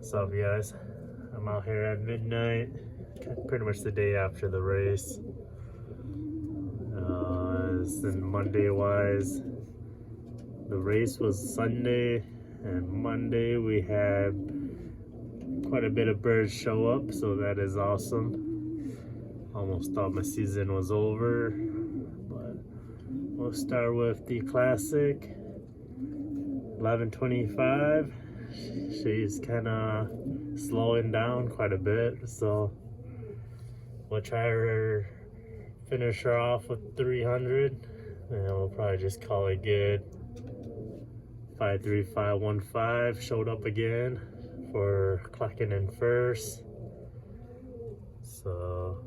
What's up, guys? I'm out here at midnight, pretty much the day after the race. Then Monday wise, the race was Sunday, and Monday we had quite a bit of birds show up, so that is awesome. Almost thought my season was over, but we'll start with the classic 1125. She's kind of slowing down quite a bit, so we'll try her, finish her off with 300, and we'll probably just call it good. 53515 showed up again for clocking in first, so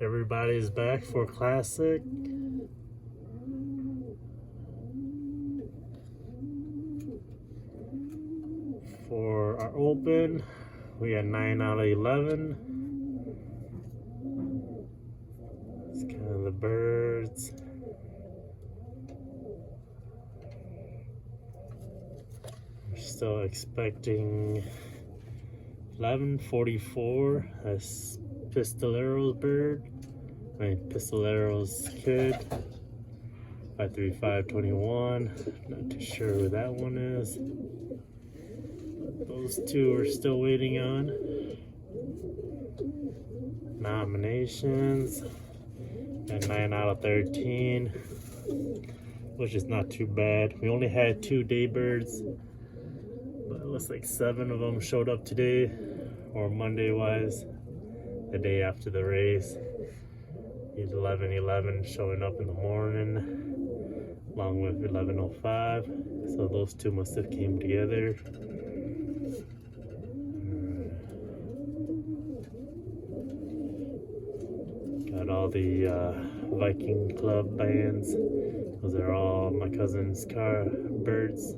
everybody's back for classic. For our open, we had 9 out of 11. It's kind of the birds. We're still expecting 1144 as Pistolero's bird. Pistolero's kid. 53521. Not too sure who that one is. Those two are still waiting on nominations, and 9 out of 13, which is not too bad. We only had 2 day birds, but it looks like 7 of them showed up today, or Monday wise, the day after the race. 1111 showing up in the morning, along with 1105. So those two must have came together. Got all the Viking Club bands. Those are all my cousin's car birds.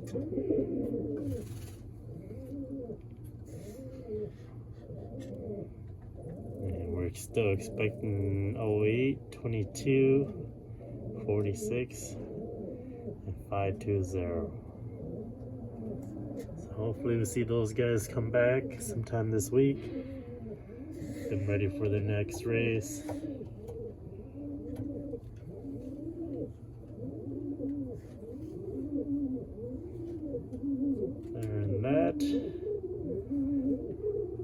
And we're still expecting 08, 22, 46, and 520. So hopefully we'll see those guys come back sometime this week. Get ready for the next race. And that,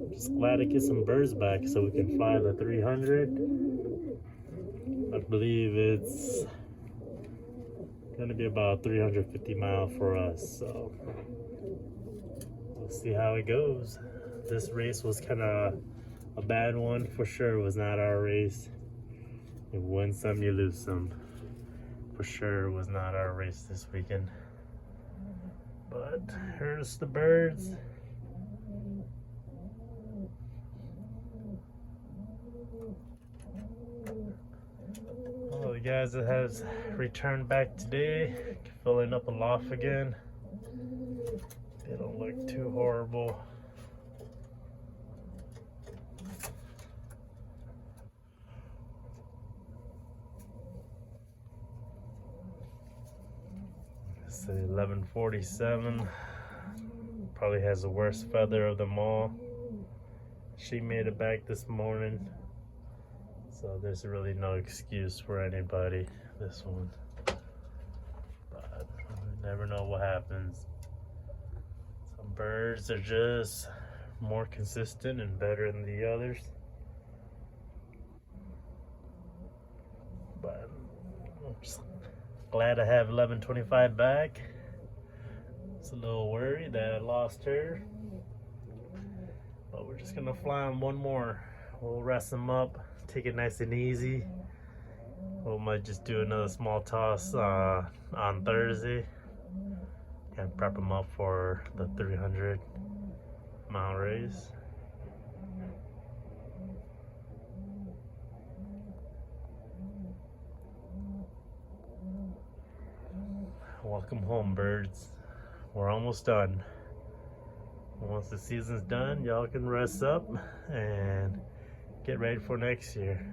just glad to get some birds back so we can fly the 300. I believe it's gonna be about 350 miles for us, so we'll see how it goes. This race was kind of a bad one for sure. It was not our race. You win some, you lose some. For sure it was not our race this weekend. But here's the birds. All the guys that has returned back today, filling up a loft again. They don't look too horrible. So 1147 probably has the worst feather of them all. She made it back this morning, so there's really no excuse for anybody this one, but you never know what happens. Some birds are just more consistent and better than the others, but I'm just glad I have 1125 back. It's a little worried that I lost her, but we're just gonna fly on one more. We'll rest them up, take it nice and easy. We might just do another small toss on Thursday and prep them up for the 300-mile race. Welcome home, birds. We're almost done. Once the season's done, y'all can rest up and get ready for next year.